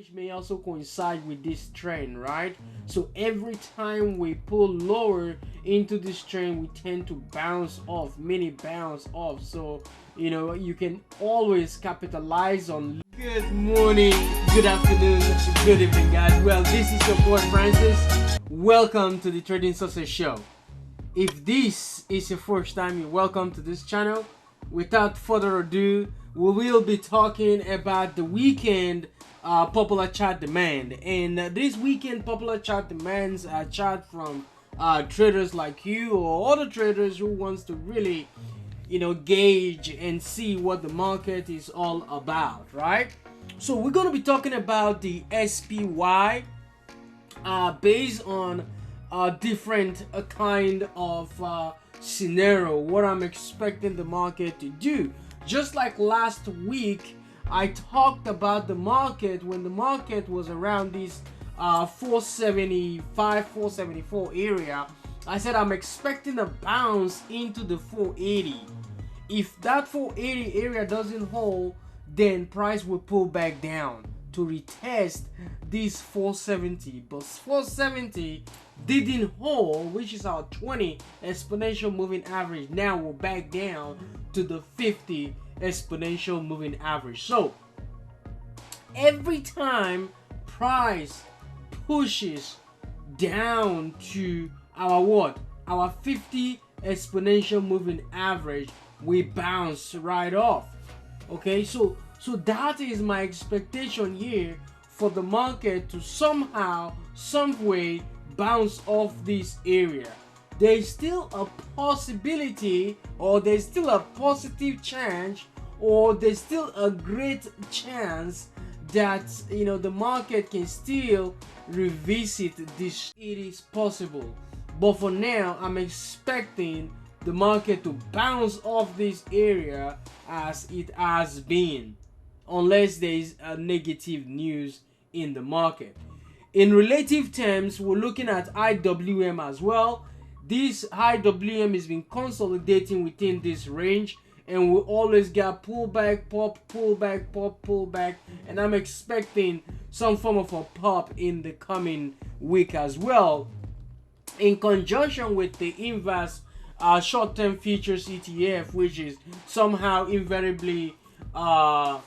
which may also coincide with this trend, right? So every time we pull lower into this trend, we tend to bounce off, mini bounce off. So you can always capitalize on. Good morning, good afternoon, good evening, guys. Well, this is your boy Francis. Welcome to the Trading Success Show. If this is your first time, you're welcome to this channel. Without further ado, we will be talking about the weekend popular chart demand. And this weekend popular chart demands a chart from traders like you or other traders who wants to really gauge and see what the market is all about, right? So we're going to be talking about the SPY based on different kind of scenario, what I'm expecting the market to do. Just like last week, I talked about the market when the market was around this 475, 474 area. I said I'm expecting a bounce into the 480. If that 480 area doesn't hold, then price will pull back down to retest this 470. But 470 didn't hold, which is our 20 exponential moving average. Now we're back down to the 50 exponential moving average. So every time price pushes down to our 50 exponential moving average, we bounce right off. Okay, so that is my expectation here for the market to somehow, some way bounce off this area. There's still a possibility, or there's still a positive chance, or there's still a great chance that the market can still revisit this. It is possible, but for now I'm expecting the market to bounce off this area as it has been, unless there is a negative news in the market. In relative terms, we're looking at IWM as well. This IWM has been consolidating within this range, and we always get pullback, pop, pullback, pop, pullback, and I'm expecting some form of a pop in the coming week as well, in conjunction with the inverse short-term futures ETF, which is somehow invariably a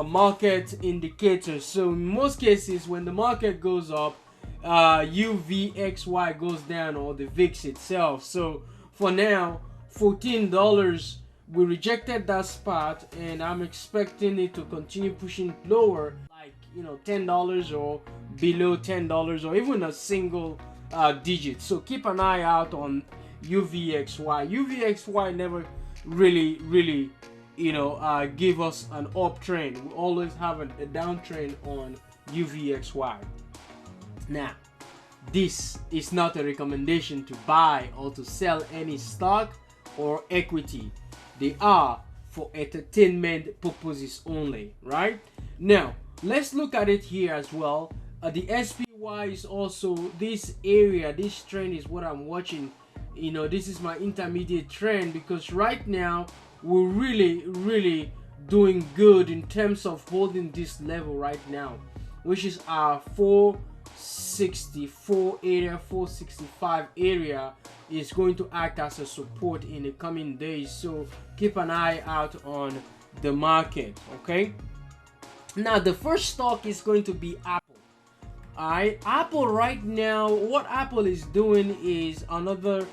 market indicator. So in most cases, when the market goes up, UVXY goes down, or the VIX itself. So for now, $14, we rejected that spot, and I'm expecting it to continue pushing lower, like $10 or below $10, or even a single digit. So keep an eye out on UVXY. UVXY never really give us an uptrend. We always have a downtrend on UVXY. Now, this is not a recommendation to buy or to sell any stock or equity. They are for entertainment purposes only, right? Now, let's look at it here as well. The SPY is also this area. This trend is what I'm watching. This is my intermediate trend, because right now we're really doing good in terms of holding this level right now, which is our 464 area, 465 area is going to act as a support in the coming days. So keep an eye out on the market. Okay, now the first stock is going to be Apple. Alright, Apple right now, what Apple is doing is another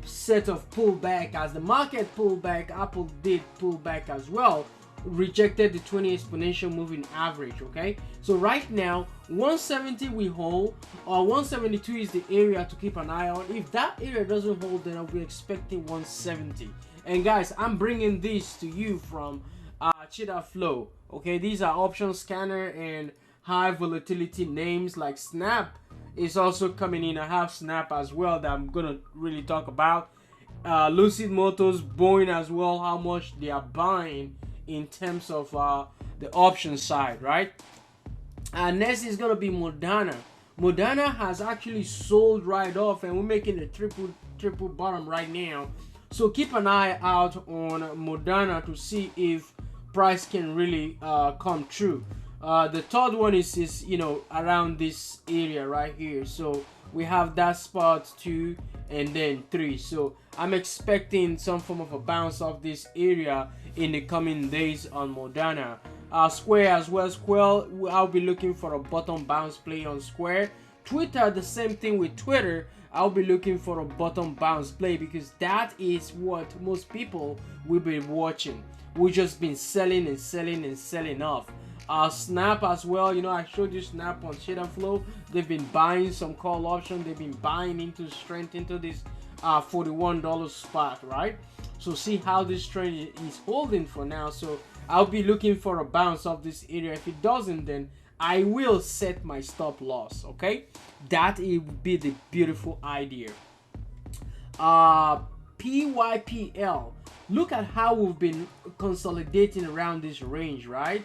set of pullback. As the market pulled back, Apple did pull back as well, rejected the 20 exponential moving average. Okay, so right now 170 we hold, or 172 is the area to keep an eye on. If that area doesn't hold, then I'll be expecting 170. And guys, I'm bringing this to you from Cheetah Flow. Okay, these are option scanner and high volatility names like Snap is also coming in. I have Snap as well that I'm gonna really talk about. Lucid Motors, Boeing as well, how much they are buying in terms of the option side, right? Next is gonna be Moderna. Moderna has actually sold right off, and we're making a triple bottom right now. So keep an eye out on Moderna to see if price can really come true. The third one is you know, around this area right here. So we have that spot 2 and then 3. So I'm expecting some form of a bounce off this area in the coming days on Moderna. Square as well. Square, I'll be looking for a bottom bounce play on Square. Twitter, the same thing with Twitter. I'll be looking for a bottom bounce play because that is what most people will be watching. We've just been selling and selling and selling off. Snap as well, you know, I showed you Snap on Shade and Flow. They've been buying some call option. They've been buying into strength into this $41 spot, right? So see how this trend is holding for now. So I'll be looking for a bounce off this area. If it doesn't, then I will set my stop loss. Okay, that would be the beautiful idea. PYPL, look at how we've been consolidating around this range, right?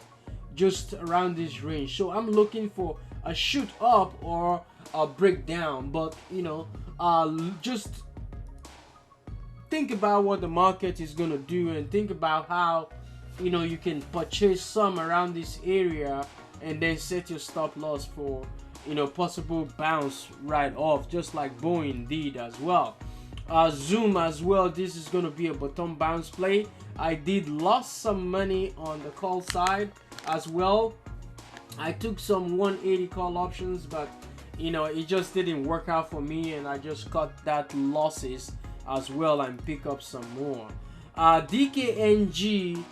Just around this range. So I'm looking for a shoot up or a breakdown, but you know, just think about what the market is going to do and think about how, you know, you can purchase some around this area and then set your stop loss for, you know, possible bounce right off, just like Boeing did as well. Zoom as well, this is going to be a bottom bounce play. I did lost some money on the call side as well. I took some 180 call options, but you know, it just didn't work out for me, and I just cut that losses as well and pick up some more. DKNG,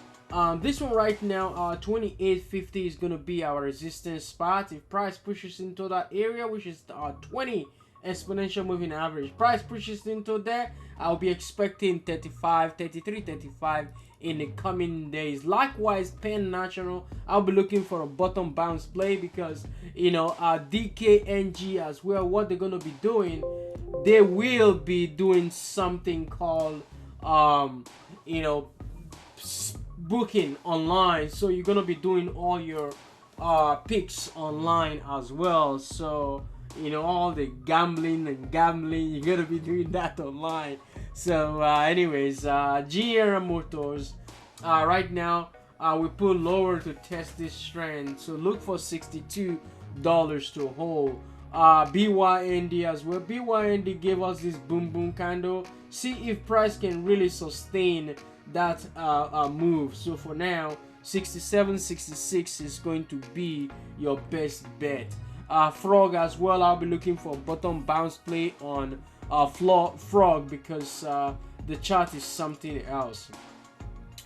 this one right now, 2850 is going to be our resistance spot. If price pushes into that area, which is 20 exponential moving average, price pushes into there, I'll be expecting 35, 33, 35 in the coming days. Likewise, Penn National, I'll be looking for a bottom bounce play because, you know, DKNG as well, what they're going to be doing, they will be doing something called you know, booking online. So you're going to be doing all your picks online as well. So you know, all the gambling, you're gonna be doing that online. So anyways, GM Motors, right now we put lower to test this trend, so look for $62 to hold. BYND as well. BYND gave us this boom boom candle. See if price can really sustain that move. So for now, 67, 66 is going to be your best bet. Frog as well, I'll be looking for bottom bounce play on Frog because the chart is something else.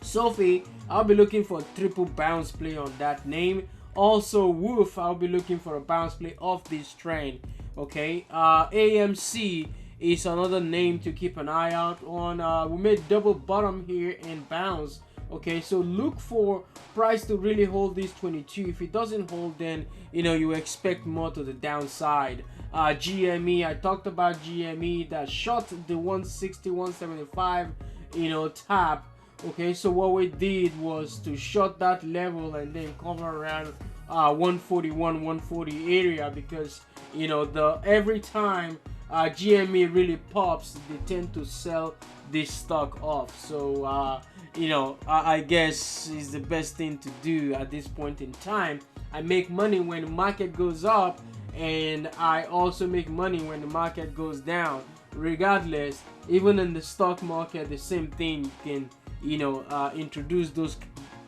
Sophie, I'll be looking for triple bounce play on that name. Also Wolf, I'll be looking for a bounce play off this trend. Okay, AMC is another name to keep an eye out on. We made double bottom here and bounce. Okay, so look for price to really hold this 22. If it doesn't hold, then you know you expect more to the downside. GME, I talked about GME that shot the 160, 175, you know, tap. Okay, so what we did was to short that level and then cover around 141, 140 area because you know every time GME really pops, they tend to sell this stock off. So you know, I guess is the best thing to do at this point in time. I make money when the market goes up, and I also make money when the market goes down. Regardless, even in the stock market, the same thing can, you know, introduce those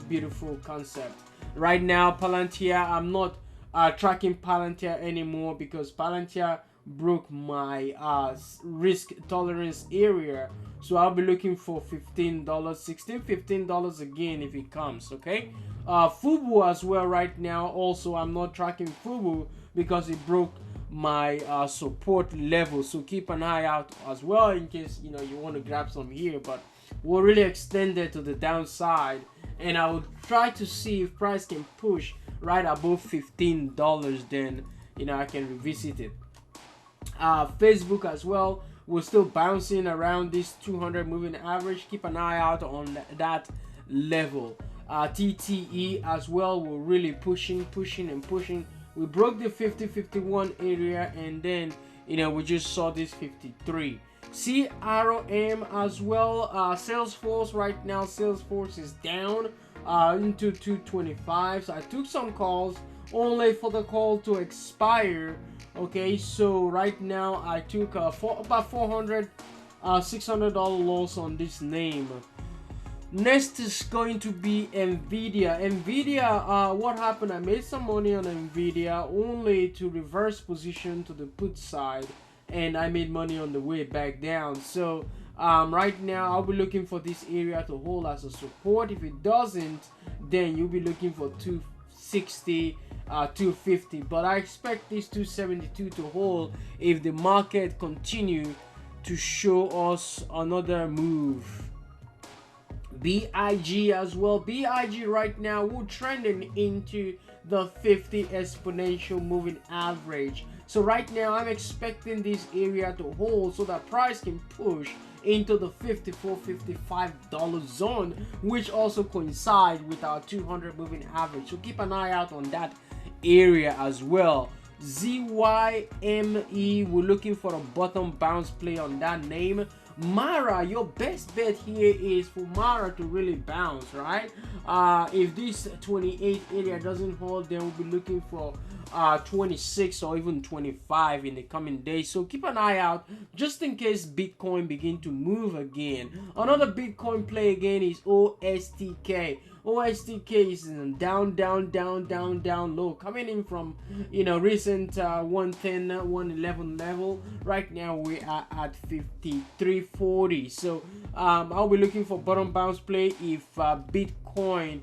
beautiful concepts. Right now, Palantir, I'm not tracking Palantir anymore because Palantir broke my risk tolerance area. So I'll be looking for $15, $15 again if it comes. Okay, Fubu as well right now. Also, I'm not tracking Fubu because it broke my support level. So keep an eye out as well in case you know you want to grab some here. But we're really extended to the downside, and I will try to see if price can push right above $15. Then you know I can revisit it. Facebook as well, we're still bouncing around this 200 moving average. Keep an eye out on that level. TTE as well, we're really pushing. We broke the 50-51 area, and then you know we just saw this 53. CRM as well. Salesforce right now, Salesforce is down into 225. So I took some calls only for the call to expire. Okay, so right now I took about $400 $600 loss on this name. Next is going to be NVDA. NVDA, what happened? I made some money on NVDA only to reverse position to the put side, and I made money on the way back down. So right now I'll be looking for this area to hold as a support. If it doesn't, then you'll be looking for 260, 250. But I expect this 272 to hold if the market continue to show us another move. BIG as well. BIG right now, we're trending into the 50 exponential moving average. So right now I'm expecting this area to hold so that price can push into the $54-$55 zone, which also coincides with our 200 moving average. So keep an eye out on that area as well. ZYME, we're looking for a bottom bounce play on that name. Mara, your best bet here is for Mara to really bounce, right? If this 28 area doesn't hold, then we'll be looking for 26 or even 25 in the coming days. So keep an eye out just in case Bitcoin begin to move again. Another Bitcoin play again is OSTK. OSTK is down low, coming in from, you know, recent 110 111 level. Right now we are at 53.40. So I'll be looking for bottom bounce play if Bitcoin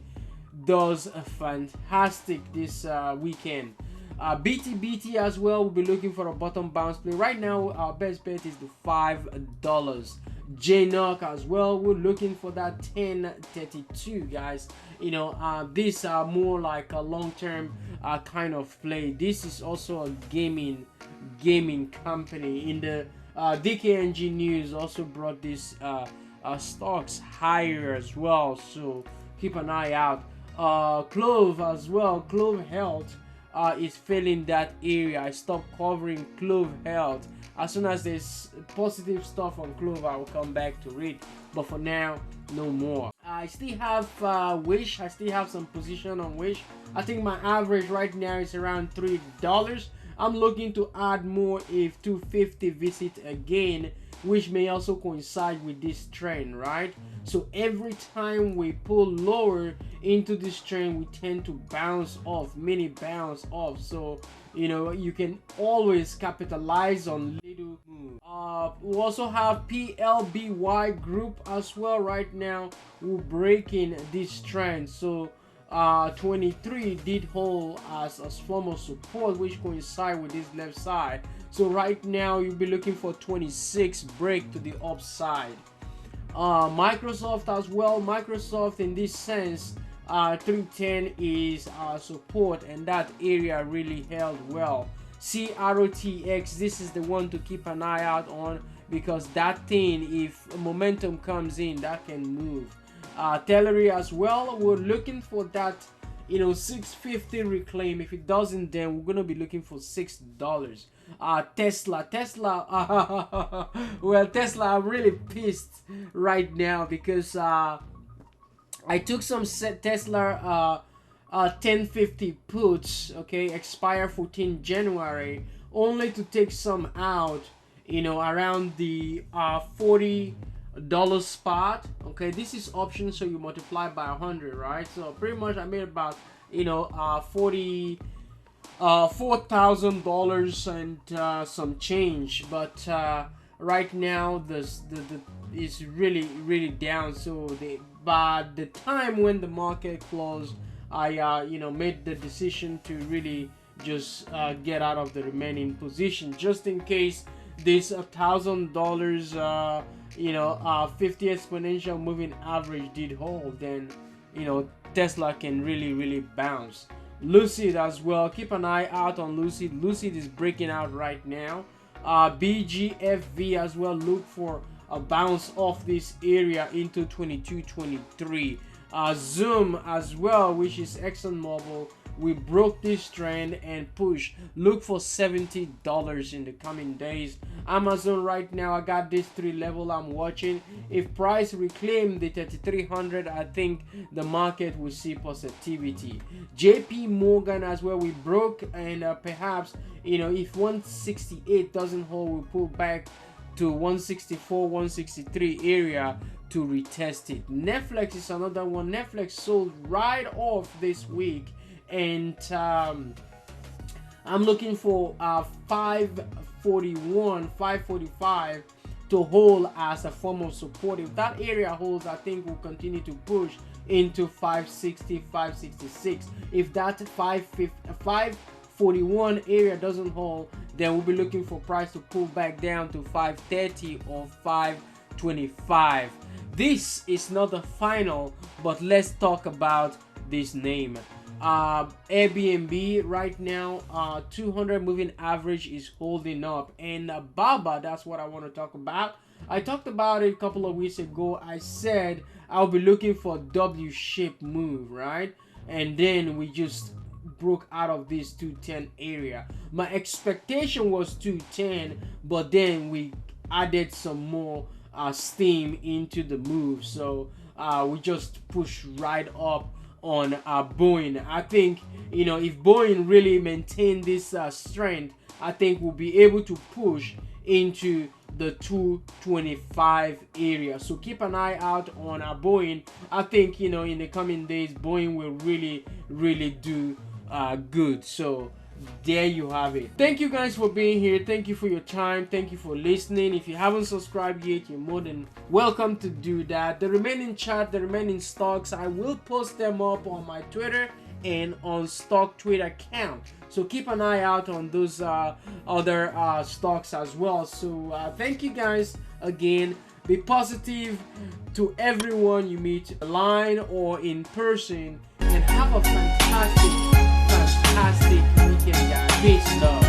does fantastic this weekend. BTBT as well, we'll be looking for a bottom bounce play. Right now our best bet is the $5. JNOC as well, we're looking for that 1032, guys. You know, these are more like a long-term kind of play. This is also a gaming company. In the DKNG news also brought this stocks higher as well, so keep an eye out. CLOV as well, CLOV Health is filling that area. I stopped covering CLOV Health. As soon as there's positive stuff on CLOV, I will come back to read. But for now, no more. I still have Wish. I still have some position on Wish. I think my average right now is around $3. I'm looking to add more if 250 visit again, which may also coincide with this trend, right? So every time we pull lower into this trend, we tend to bounce off, mini bounce off. So, you know, you can always capitalize on little move. We also have PLBY group as well. Right now we're breaking this trend. So 23 did hold as a form of support, which coincide with this left side. So right now you'll be looking for 26 break to the upside. Microsoft as well. Microsoft in this sense, 310 is support, and that area really held well. CROTX, this is the one to keep an eye out on, because that thing, if momentum comes in, that can move. Tellery as well, we're looking for that, you know, 650 reclaim. If it doesn't, then we're gonna be looking for $6. Tesla, well, Tesla, I'm really pissed right now because I took some Tesla 1050 puts, okay, expire 14 January, only to take some out, you know, around the $40 spot. Okay, this is option, so you multiply by 100, right? So pretty much I made about, you know, $4,000 and some change. But right now the is really down. So by the time when the market closed, I you know, made the decision to really just get out of the remaining position, just in case this $1,000 you know 50 exponential moving average did hold, then, you know, Tesla can really bounce. Lucid as well, keep an eye out on Lucid. Lucid is breaking out right now. BGFV as well, look for a bounce off this area into 22-23. Zoom as well, which is ExxonMobil, we broke this trend and push. Look for $70 in the coming days. Amazon right now, I got this 3 level I'm watching. If price reclaim the 3300, I think the market will see positivity. JP Morgan as well, we broke, and perhaps, you know, if 168 doesn't hold, we pull back to 164, 163 area to retest it. NFLX is another one. NFLX sold right off this week, and I'm looking for 541, 545 to hold as a form of support. If that area holds, I think we'll continue to push into 560, 566. If that 541 area doesn't hold, then we'll be looking for price to pull back down to 530 or 525. This is not the final, but let's talk about this name. Airbnb right now, 200 moving average is holding up, and Baba, that's what I want to talk about. I talked about it a couple of weeks ago. I said I'll be looking for W-shaped move, right? And then we just broke out of this 210 area. My expectation was 210, but then we added some more steam into the move, so we just pushed right up on Boeing. I think, you know, if Boeing really maintain this strength, I think we'll be able to push into the 225 area. So keep an eye out on Boeing. I think, you know, in the coming days, Boeing will really do good. So there you have it. Thank you guys for being here. Thank you for your time. Thank you for listening. If you haven't subscribed yet, you're more than welcome to do that. The remaining chart, the remaining stocks, I will post them up on my Twitter and on stock Twitter account, so keep an eye out on those other stocks as well. So thank you guys again. Be positive to everyone you meet online or in person, and have a fantastic weekend, guys. Peace, love.